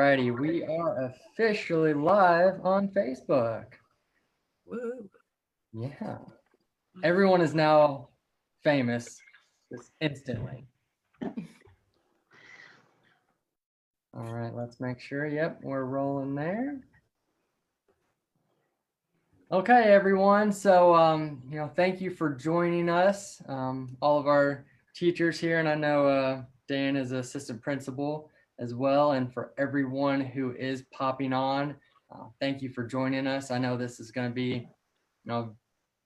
righty, we are officially live on Facebook. Woo. Yeah, everyone is now famous just instantly. All right, let's make sure. Yep, we're rolling there. Okay, everyone. So, thank you for joining us, all of our teachers here, and I know Dan is assistant principal as well, and for everyone who is popping on, thank you for joining us. I know this is going to be,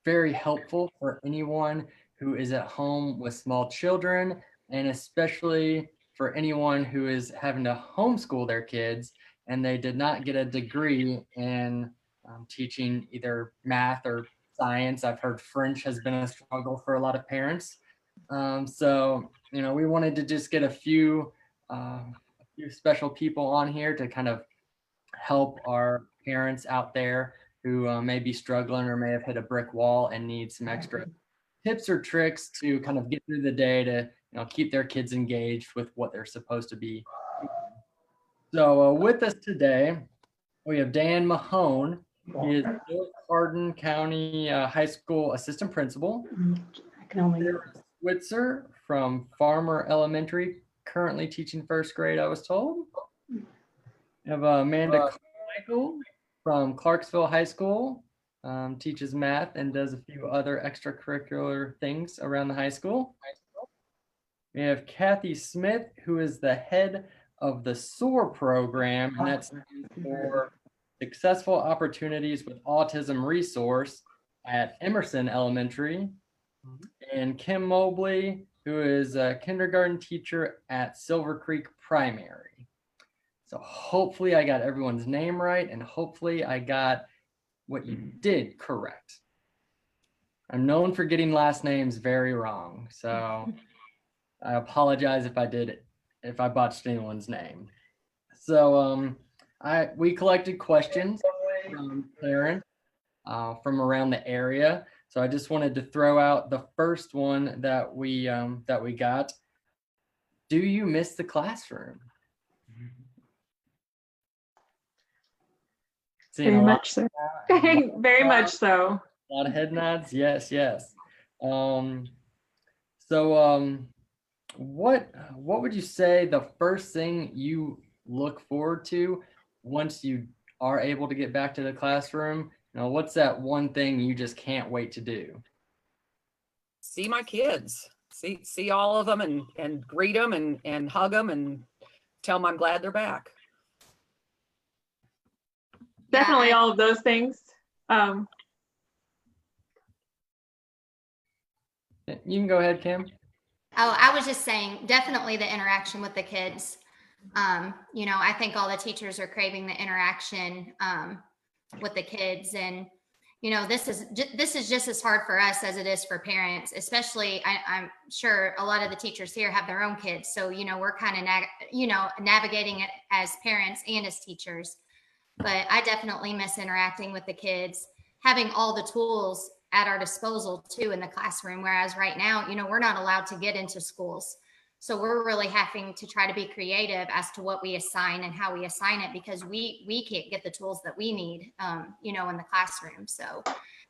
very helpful for anyone who is at home with small children, and especially for anyone who is having to homeschool their kids and they did not get a degree in teaching either math or science. I've heard French has been a struggle for a lot of parents. So, we wanted to just get a few special people on here to kind of help our parents out there who may be struggling or may have hit a brick wall and need some extra tips or tricks to kind of get through the day to keep their kids engaged with what they're supposed to be. So with us today, we have Dan Mahone. He is North Hardin County High School assistant principal. Sarah Switzer from Farmer Elementary, currently teaching first grade, I was told. We have Amanda Carmichael from Clarksville High School, teaches math and does a few other extracurricular things around the high school. We have Kathy Smith, who is the head of the SOAR program, and that's for Successful Opportunities with Autism Resource at Emerson Elementary. And Kim Mobley, who is a kindergarten teacher at Silver Creek Primary. So hopefully I got everyone's name right, and hopefully I got what you did correct. I'm known for getting last names very wrong, so I apologize if I botched anyone's name. So we collected questions from parents from around the area. So I just wanted to throw out the first one that we got. Do you miss the classroom? Very much so. Very much so. A lot of head nods. Yes. What would you say the first thing you look forward to once you are able to get back to the classroom? What's that one thing you just can't wait to do? See my kids. See all of them and greet them and hug them and tell them I'm glad they're back. Definitely all of those things. You can go ahead, Kim. Oh, I was just saying, definitely the interaction with the kids. I think all the teachers are craving the interaction with the kids, and this is just as hard for us as it is for parents. Especially, I'm sure a lot of the teachers here have their own kids, so we're kind of navigating it as parents and as teachers. But I definitely miss interacting with the kids, having all the tools at our disposal too in the classroom. Whereas right now, we're not allowed to get into schools. So we're really having to try to be creative as to what we assign and how we assign it, because we can't get the tools that we need, in the classroom. So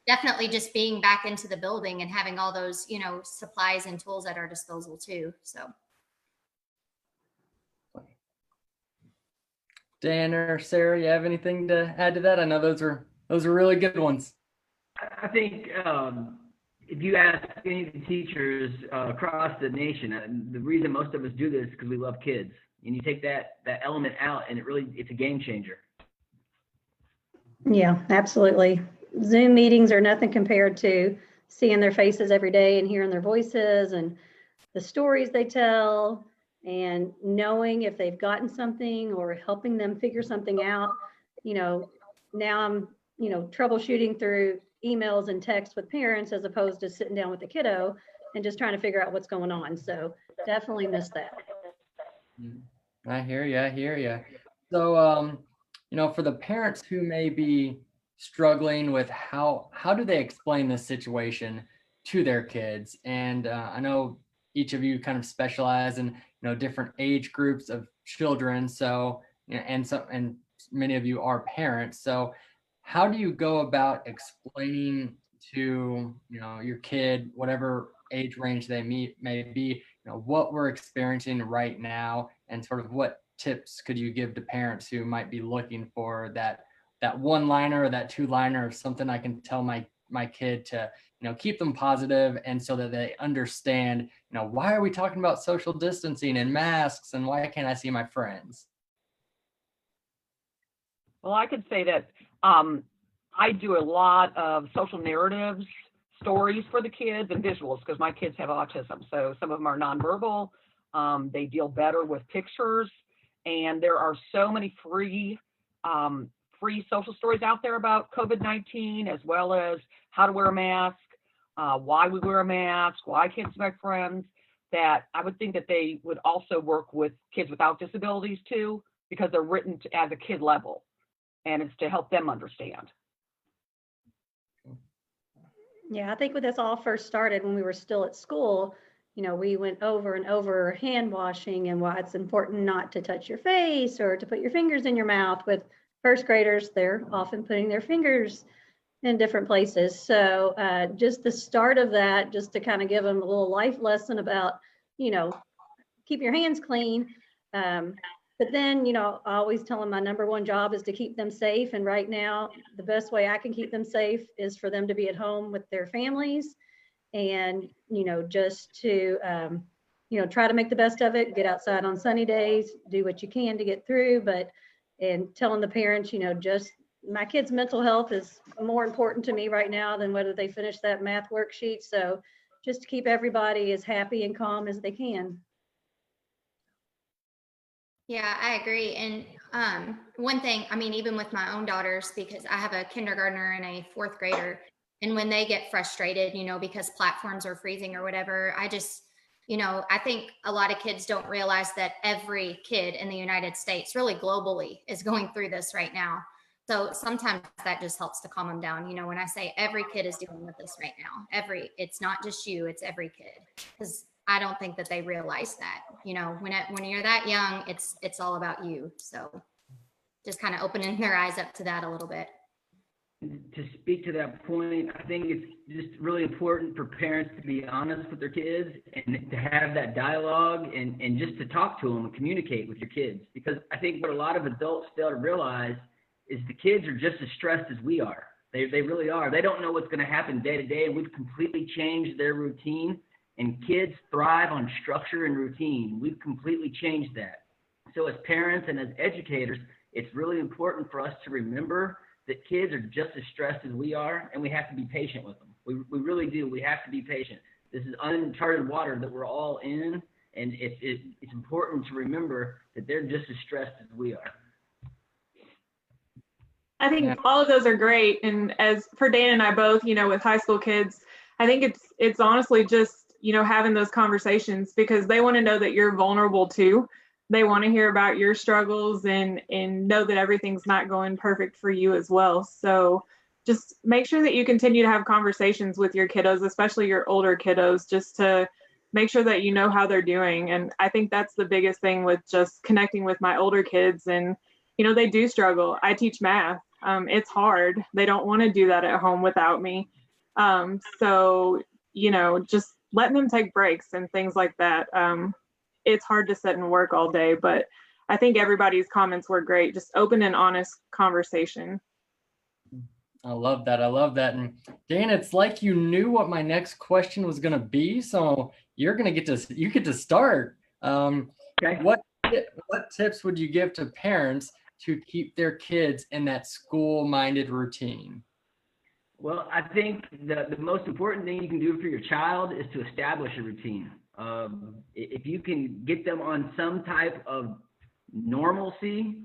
definitely just being back into the building and having all those, supplies and tools at our disposal too. So. Dan or Sarah, you have anything to add to that? I know those are really good ones. I think if you ask any of the teachers across the nation, the reason most of us do this is because we love kids. And you take that element out, and it's a game changer. Yeah, absolutely. Zoom meetings are nothing compared to seeing their faces every day and hearing their voices and the stories they tell, and knowing if they've gotten something or helping them figure something out. Now I'm, troubleshooting through emails and texts with parents as opposed to sitting down with the kiddo and just trying to figure out what's going on. So definitely miss that. I hear you. So, for the parents who may be struggling with how do they explain this situation to their kids? And I know each of you kind of specialize in, different age groups of children. So, and many of you are parents. So how do you go about explaining to, your kid, whatever age range they may be, what we're experiencing right now, and sort of what tips could you give to parents who might be looking for that one liner or that two liner of something I can tell my kid to, keep them positive, and so that they understand, why are we talking about social distancing and masks, and why can't I see my friends? Well, I could say that I do a lot of social narratives, stories for the kids, and visuals, because my kids have autism. So some of them are nonverbal. They deal better with pictures. And there are so many free social stories out there about COVID-19, as well as how to wear a mask, why we wear a mask, why I can't see my friends, that I would think that they would also work with kids without disabilities too, because they're written as a kid level, and it's to help them understand. Yeah, I think when this all first started, when we were still at school, we went over and over hand washing and why it's important not to touch your face or to put your fingers in your mouth. With first graders, they're often putting their fingers in different places. So just the start of that, just to kind of give them a little life lesson about, keep your hands clean. But then, I always tell them my number one job is to keep them safe. And right now, the best way I can keep them safe is for them to be at home with their families and, just to, try to make the best of it, get outside on sunny days, do what you can to get through. And telling the parents, just my kids' mental health is more important to me right now than whether they finish that math worksheet. So just to keep everybody as happy and calm as they can. Yeah, I agree. And one thing, even with my own daughters, because I have a kindergartner and a fourth grader, and when they get frustrated, because platforms are freezing or whatever, I just, I think a lot of kids don't realize that every kid in the United States, really globally, is going through this right now. So sometimes that just helps to calm them down. When I say every kid is dealing with this right now, it's not just you, it's every kid. Because I don't think that they realize that, when you're that young, it's all about you. So just kind of opening their eyes up to that a little bit. To speak to that point, I think it's just really important for parents to be honest with their kids and to have that dialogue and just to talk to them and communicate with your kids. Because I think what a lot of adults fail to realize is the kids are just as stressed as we are. They really are. They don't know what's going to happen day to day, and we've completely changed their routine. And kids thrive on structure and routine. We've completely changed that. So as parents and as educators, it's really important for us to remember that kids are just as stressed as we are, and we have to be patient with them. We really do. We have to be patient. This is uncharted water that we're all in, and it's important to remember that they're just as stressed as we are. I think all of those are great. And as for Dan and I both, with high school kids, I think it's honestly just, having those conversations, because they want to know that you're vulnerable too. They want to hear about your struggles and know that everything's not going perfect for you as well. So just make sure that you continue to have conversations with your kiddos, especially your older kiddos, just to make sure that you know how they're doing. And I think that's the biggest thing with just connecting with my older kids. And, they do struggle. I teach math. It's hard. They don't want to do that at home without me. So, just letting them take breaks and things like that. It's hard to sit and work all day, but I think everybody's comments were great. Just open and honest conversation. I love that. And Dan, it's like you knew what my next question was going to be. So you get to start. Okay. What tips would you give to parents to keep their kids in that school-minded routine? Well, I think the most important thing you can do for your child is to establish a routine. If you can get them on some type of normalcy,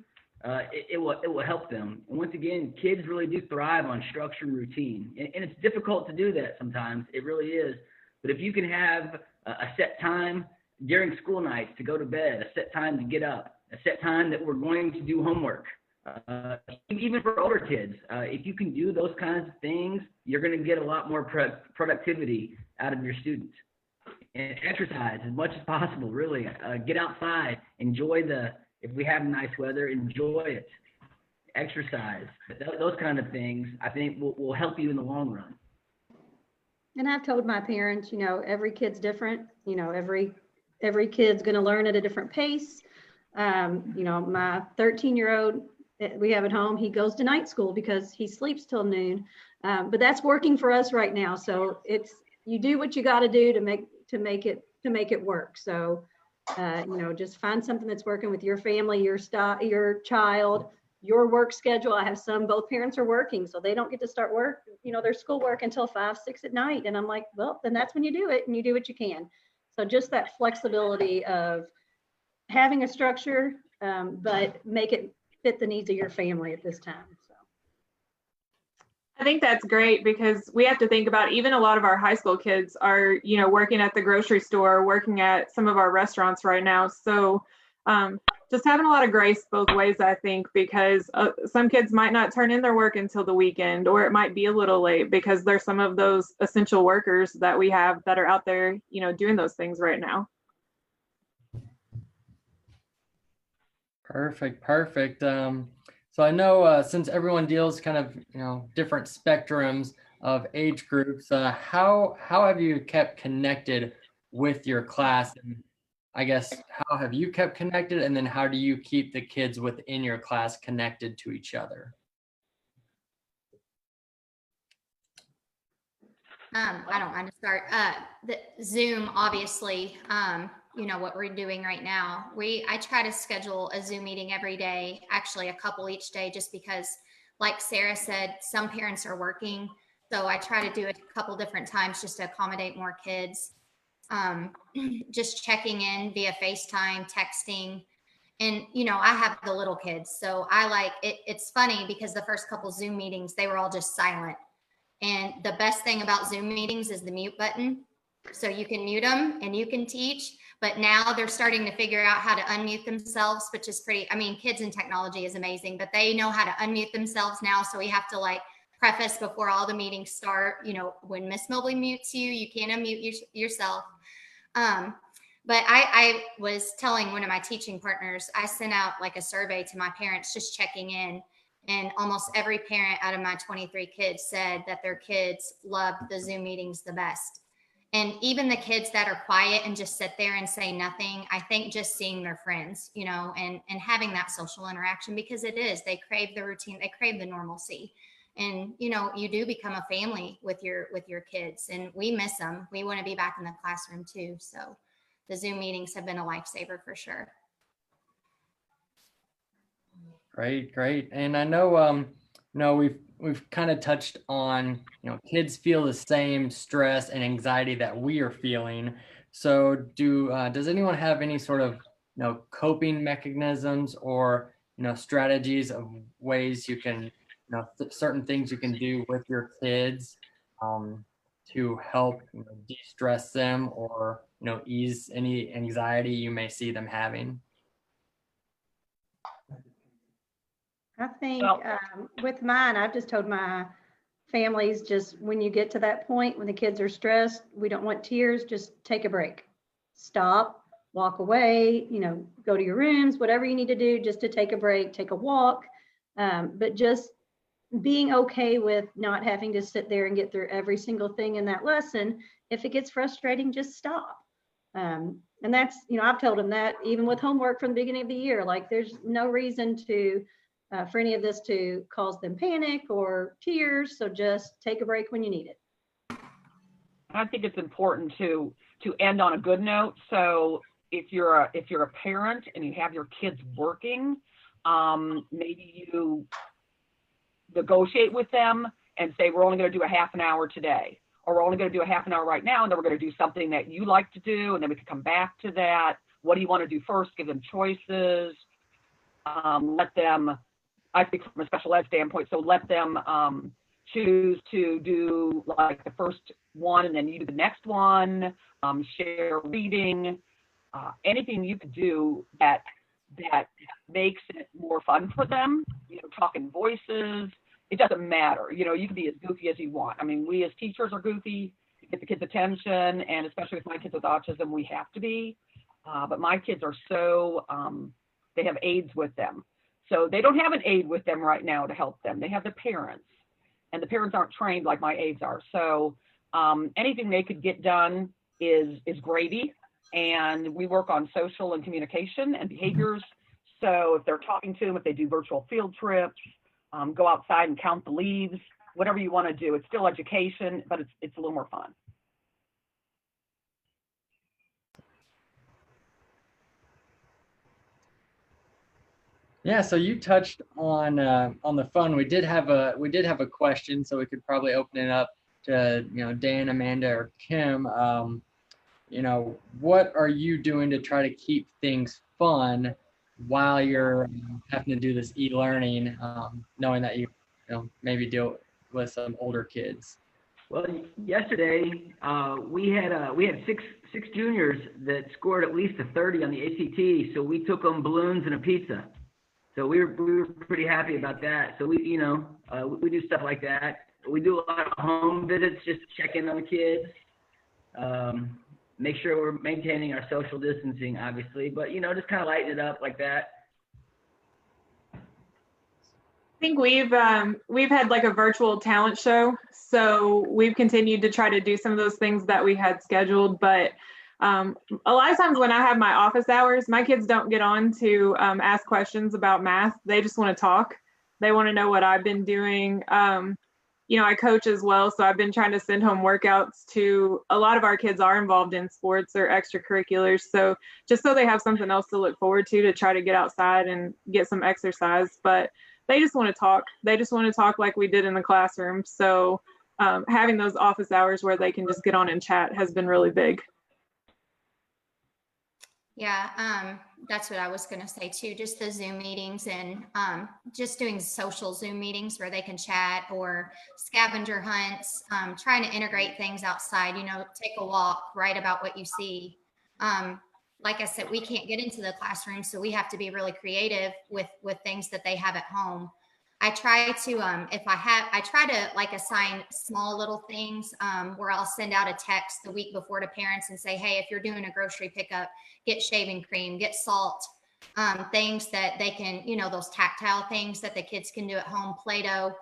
it will help them. And once again, kids really do thrive on structure and routine. And it's difficult to do that sometimes. It really is. But if you can have a set time during school nights to go to bed, a set time to get up, a set time that we're going to do homework, even for older kids, if you can do those kinds of things, you're going to get a lot more productivity out of your students. And exercise as much as possible, really. Get outside, enjoy the If we have nice weather, enjoy it. Exercise. Those kind of things, I think, will help you in the long run. And I've told my parents, every kid's different, every kid's going to learn at a different pace. My 13-year-old we have at home, he goes to night school because he sleeps till noon. But that's working for us right now. So you do what you got to do to make it work. So, just find something that's working with your family, your child, your work schedule. I have both parents are working, so they don't get to start work, their schoolwork until 5, 6 at night. And I'm like, well, then that's when you do it, and you do what you can. So just that flexibility of having a structure, but make it fit the needs of your family at this time. So I think that's great because we have to think about, even a lot of our high school kids are, working at the grocery store, working at some of our restaurants right now. So just having a lot of grace both ways, I think, because some kids might not turn in their work until the weekend, or it might be a little late because there's some of those essential workers that we have that are out there, doing those things right now. Perfect. So I know since everyone deals kind of, different spectrums of age groups, how have you kept connected with your class? And I guess, how have you kept connected? And then how do you keep the kids within your class connected to each other? I don't mind to start. The Zoom, obviously, what we're doing right now. I try to schedule a Zoom meeting every day, actually a couple each day, just because, like Sarah said, some parents are working. So I try to do it a couple different times just to accommodate more kids. Just checking in via FaceTime, texting. And, I have the little kids. So I like it. It's funny because the first couple Zoom meetings, they were all just silent. And the best thing about Zoom meetings is the mute button. So you can mute them and you can teach, but now they're starting to figure out how to unmute themselves, which is kids and technology is amazing, but they know how to unmute themselves now. So we have to preface before all the meetings start, when Miss Mobley mutes you, you can't unmute yourself. But I was telling one of my teaching partners, I sent out a survey to my parents, just checking in. And almost every parent out of my 23 kids said that their kids loved the Zoom meetings the best. And even the kids that are quiet and just sit there and say nothing, I think just seeing their friends, and having that social interaction, because they crave the routine, they crave the normalcy. And, you do become a family with your kids, and we miss them. We want to be back in the classroom too. So the Zoom meetings have been a lifesaver for sure. Great. And I know, we've kind of touched on, kids feel the same stress and anxiety that we are feeling. So does anyone have any sort of, coping mechanisms or, strategies of ways you can, certain things you can do with your kids to help de-stress them or, ease any anxiety you may see them having? I think with mine, I've just told my families, just when you get to that point, when the kids are stressed, we don't want tears, just take a break. Stop, walk away, go to your rooms, whatever you need to do just to take a break, take a walk. But just being okay with not having to sit there and get through every single thing in that lesson. If it gets frustrating, just stop. And that's, I've told them that even with homework from the beginning of the year, there's no reason for any of this to cause them panic or tears. So just take a break when you need it. I think it's important to end on a good note. So if you're a parent and you have your kids working, maybe you negotiate with them and say, we're only going to do a half an hour today, or we're only going to do a half an hour right now, and then we're going to do something that you like to do, and then we can come back to that. What do you want to do first? Give them choices. Let them, I speak from a special ed standpoint, so let them choose to do the first one and then you do the next one, share reading, anything you could do that makes it more fun for them, talking voices. It doesn't matter. You can be as goofy as you want. I mean, we as teachers are goofy to get the kids' attention, and especially with my kids with autism, we have to be. But my kids are so they have aides with them. So they don't have an aide with them right now to help them. They have the parents, and the parents aren't trained like my aides are. So anything they could get done is gravy. And we work on social and communication and behaviors. So if they're talking to them, if they do virtual field trips, go outside and count the leaves, whatever you want to do. It's still education, but it's a little more fun. Yeah, so you touched on the phone. We did have a question, so we could probably open it up to Dan, Amanda, or Kim. What are you doing to try to keep things fun while you're having to do this e-learning, knowing that you maybe deal with some older kids? Well, yesterday we had six juniors that scored at least a 30 on the ACT, so we took them balloons and a pizza. So we were pretty happy about that. So we do stuff like that. We do a lot of home visits, just check in on the kids, make sure we're maintaining our social distancing, obviously, but just kind of lighten it up like that. I think we've had like a virtual talent show, so we've continued to try to do some of those things that we had scheduled. But a lot of times when I have my office hours, my kids don't get on to ask questions about math. They just want to talk. They want to know what I've been doing. I coach as well, so I've been trying to send home workouts to a lot of our kids are involved in sports or extracurriculars. So just so they have something else to look forward to try to get outside and get some exercise. But they just want to talk. They just want to talk like we did in the classroom. So having those office hours where they can just get on and chat has been really big. Yeah, that's what I was going to say too. Just the Zoom meetings and just doing social Zoom meetings where they can chat or scavenger hunts, trying to integrate things outside, take a walk, write about what you see. Like I said, we can't get into the classroom, so we have to be really creative with things that they have at home. I try to, I try to assign small little things where I'll send out a text the week before to parents and say, hey, if you're doing a grocery pickup, get shaving cream, get salt, things that they can, those tactile things that the kids can do at home, Play-Doh.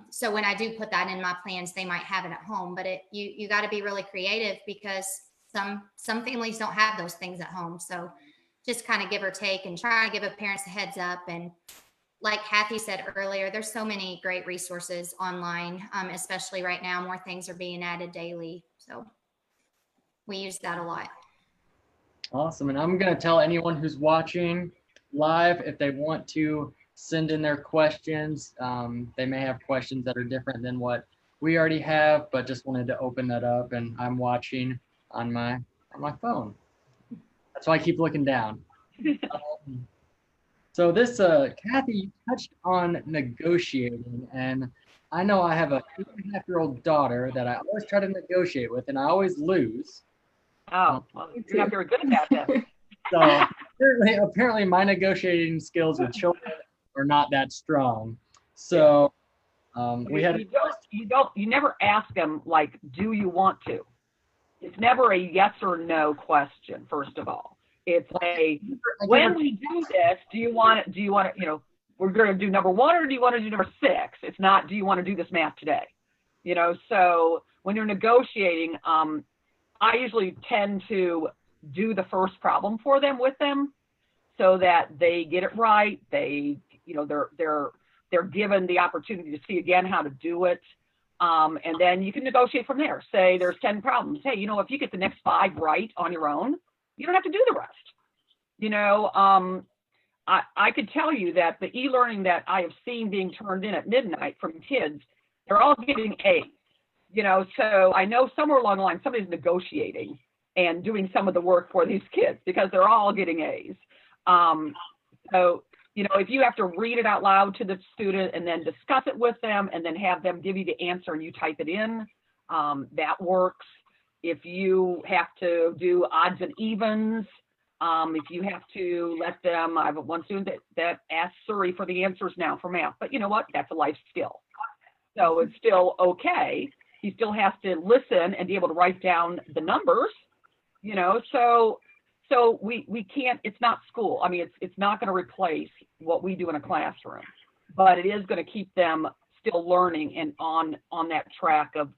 So when I do put that in my plans, they might have it at home, but you got to be really creative because some families don't have those things at home. So just kind of give or take and try to give the parents a heads up. And like Kathy said earlier, there's so many great resources online, especially right now. More things are being added daily. So we use that a lot. Awesome. And I'm going to tell anyone who's watching live, if they want to send in their questions, they may have questions that are different than what we already have, but just wanted to open that up. And I'm watching on my phone. That's why I keep looking down. So this, Kathy, you touched on negotiating, and I know I have a 2.5-year-old daughter that I always try to negotiate with, and I always lose. Oh, well, you're not very good at that then. So apparently my negotiating skills with children are not that strong. So we had you never ask them like, do you want to? It's never a yes or no question, first of all. It's when we do this, do you want it, we're going to do number 1 or do you want to do number 6? It's not, do you want to do this math today? So when you're negotiating, I usually tend to do the first problem for them with them so that they get it right. They're given the opportunity to see again how to do it. And then you can negotiate from there. Say there's 10 problems. Hey, if you get the next 5 right on your own, you don't have to do the rest. I could tell you that the e-learning that I have seen being turned in at midnight from kids, they're all getting A's. So I know somewhere along the line, somebody's negotiating and doing some of the work for these kids because they're all getting A's. So, if you have to read it out loud to the student and then discuss it with them and then have them give you the answer and you type it in, that works. If you have to do odds and evens, if you have to let them, I have one student that asks Siri for the answers now for math, but you know what? That's a life skill. So it's still okay. He still has to listen and be able to write down the numbers, so So we can't, it's not school. I mean, it's not going to replace what we do in a classroom, but it is going to keep them still learning and on that track of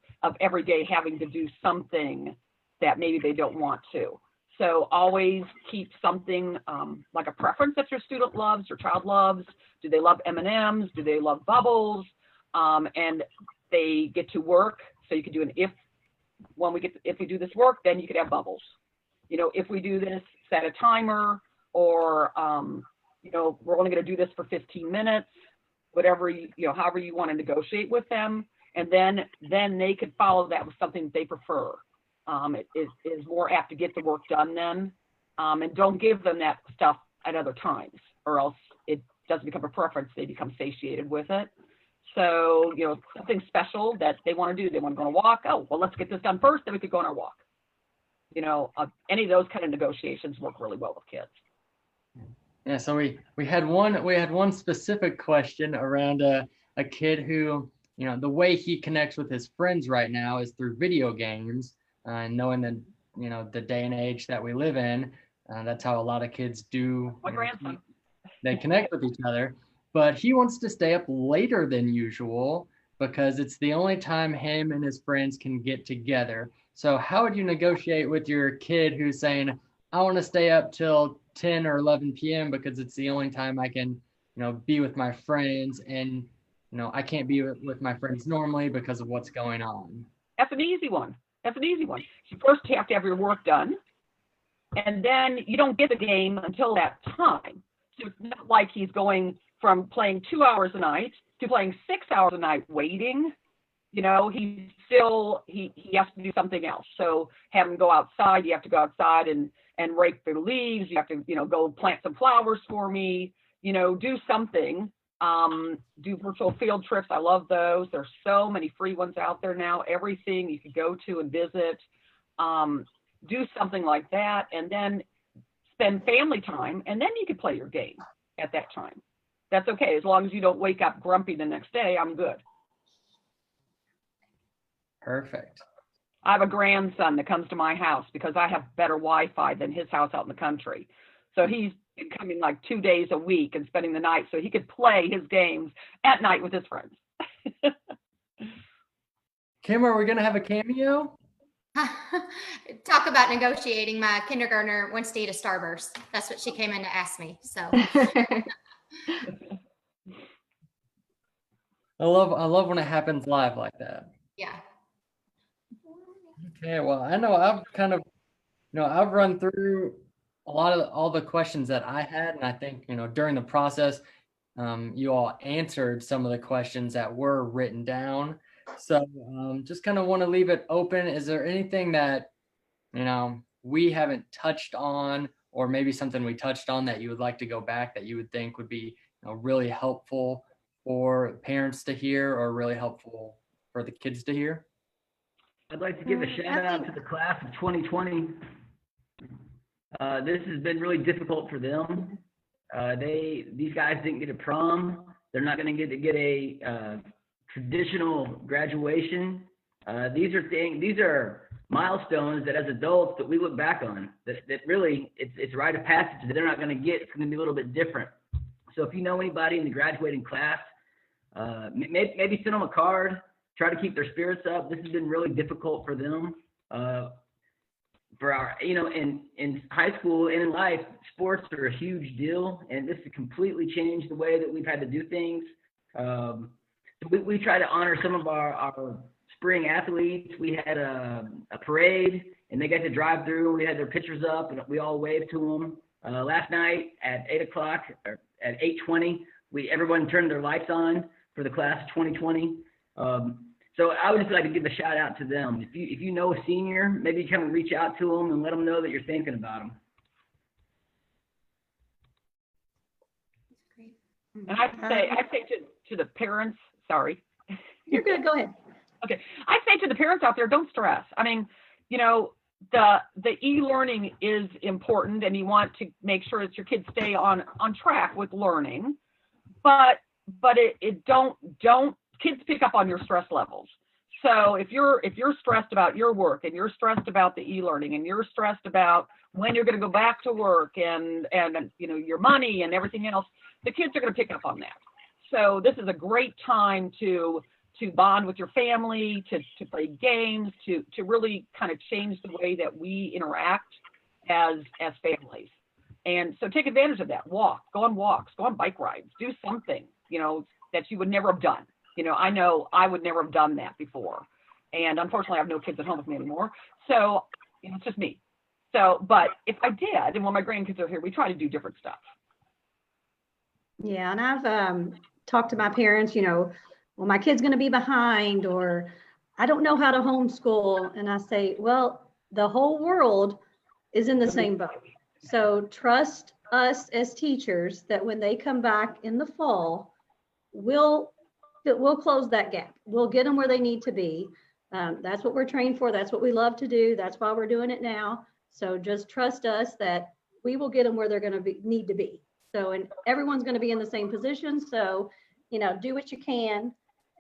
every day having to do something that maybe they don't want to. So always keep something like a preference that your student loves, your child loves. Do they love M&Ms? Do they love bubbles? And they get to work. So you could do an if we do this work, then you could have bubbles. You know, if we do this, set a timer, or you know, we're only going to do this for 15 minutes, whatever however you want to negotiate with them, and then they could follow that with something that they prefer. It is more apt to get the work done then, and don't give them that stuff at other times, or else it doesn't become a preference. They become satiated with it. So, you know, something special that they want to do. They want to go on a walk. Oh, well, let's get this done first, then we could go on our walk. You know, any of those kind of negotiations work really well with kids. Yeah, so we had one specific question around a kid who, you know, the way he connects with his friends right now is through video games. Knowing that, you know, the day and age that we live in, that's how a lot of kids do. My grandson. They connect with each other, but he wants to stay up later than usual because it's the only time him and his friends can get together. So how would you negotiate with your kid who's saying, I want to stay up till 10 or 11 p.m. because it's the only time I can, you know, be with my friends, and, you know, I can't be with my friends normally because of what's going on? That's an easy one. You first have to have your work done, and then you don't get the game until that time. So it's not like he's going from playing 2 hours a night to playing 6 hours a night waiting. You know, he has to do something else. So have him go outside. You have to go outside and rake the leaves. You have to, you know, go plant some flowers for me. You know, do something. Do virtual field trips. I love those. There's so many free ones out there now. Everything you could go to and visit. Do something like that, and then spend family time, and then you could play your game at that time. That's okay. As long as you don't wake up grumpy the next day, I'm good. Perfect. I have a grandson that comes to my house because I have better Wi-Fi than his house out in the country. So he's coming like 2 days a week and spending the night so he could play his games at night with his friends. Kim, are we going to have a cameo? Talk about negotiating. My kindergartner wants to eat a Starburst. That's what she came in to ask me. So I love when it happens live like that. yeah. Okay, well, I know I've kind of, you know, I've run through a lot of all the questions that I had, and I think, you know, during the process, you all answered some of the questions that were written down. So just kind of want to leave it open. Is there anything that, you know, we haven't touched on, or maybe something we touched on that you would like to go back that you would think would be, you know, really helpful for parents to hear, or really helpful for the kids to hear? I'd like to give a shout out to the class of 2020. This has been really difficult for them. These guys didn't get a prom. They're not going to get a traditional graduation. These are milestones that as adults that we look back on, that really it's a rite of passage that they're not going to get. It's going to be a little bit different. So if you know anybody in the graduating class, maybe send them a card. Try to keep their spirits up. This has been really difficult for them. For our, you know, in high school and in life, sports are a huge deal, and this has completely changed the way that we've had to do things. We try to honor some of our spring athletes. We had a parade, and they got to drive through, and we had their pictures up, and we all waved to them. Last night at 8 o'clock, or at 8:20, everyone turned their lights on for the class of 2020. So I would just like to give a shout out to them. If you know a senior, maybe come and reach out to them and let them know that you're thinking about them. And I'd say to the parents, sorry. You're good. Go ahead. Okay. I'd say to the parents out there, don't stress. I mean, you know, the e-learning is important, and you want to make sure that your kids stay on track with learning, but it don't kids pick up on your stress levels. So if you're stressed about your work and you're stressed about the e-learning and you're stressed about when you're going to go back to work and you know, your money and everything else, the kids are going to pick up on that. So this is a great time to bond with your family, to play games, to really kind of change the way that we interact as families. And so take advantage of that. Walk, go on walks, go on bike rides, do something, you know, that you would never have done. You know I would never have done that before. And unfortunately, I have no kids at home with me anymore. So, you know, it's just me. So, but if I did, and when my grandkids are here, we try to do different stuff. Yeah, and I've talked to my parents, you know, well, my kid's going to be behind, or I don't know how to homeschool. And I say, well, the whole world is in the same boat. So trust us as teachers that when they come back in the fall, we'll close that gap. We'll get them where they need to be. That's what we're trained for. That's what we love to do. That's why we're doing it now. So just trust us that we will get them where they're going to need to be. So, and everyone's going to be in the same position. So, you know, do what you can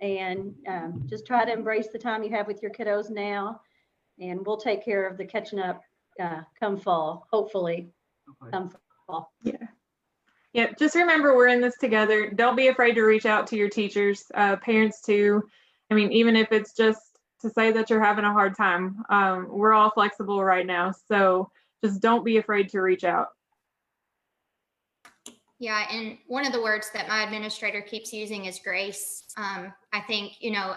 and just try to embrace the time you have with your kiddos now. And we'll take care of the catching up come fall, hopefully come fall. Yeah. Yeah. Just remember, we're in this together. Don't be afraid to reach out to your teachers, parents too. I mean, even if it's just to say that you're having a hard time, we're all flexible right now. So just don't be afraid to reach out. Yeah, and one of the words that my administrator keeps using is grace. I think, you know,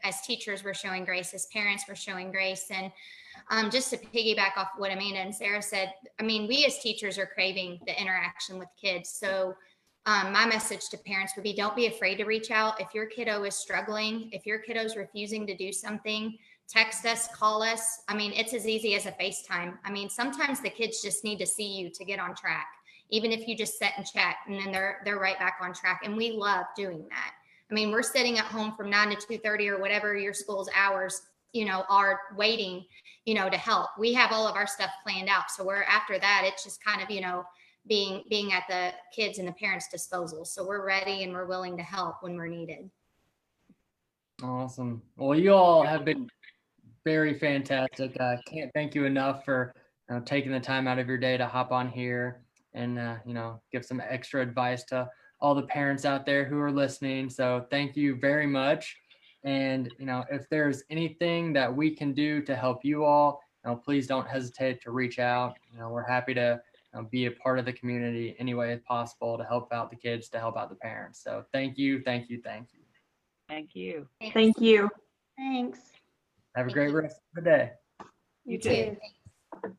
as teachers, we're showing grace, as parents, we're showing grace. And just to piggyback off what Amanda and Sarah said, I mean, we as teachers are craving the interaction with kids. So my message to parents would be, don't be afraid to reach out. If your kiddo is struggling, if your kiddo is refusing to do something, text us, call us. I mean, it's as easy as a FaceTime. I mean, sometimes the kids just need to see you to get on track. Even if you just sit and chat, and then they're right back on track. And we love doing that. I mean, we're sitting at home from 9 to 2:30 or whatever your school's hours, you know, are waiting, you know, to help. We have all of our stuff planned out. So we're after that, it's just kind of, you know, being at the kids and the parents' disposal. So we're ready and we're willing to help when we're needed. Awesome. Well, you all have been very fantastic. Can't thank you enough for taking the time out of your day to hop on here and you know, give some extra advice to all the parents out there who are listening. So thank you very much. And you know, if there's anything that we can do to help you all, you know, please don't hesitate to reach out. You know, we're happy to be a part of the community any way possible to help out the kids, to help out the parents. So thank you, thank you, thank you. Thank you. Thank you. Thanks. Have a great rest of the day. You too. too.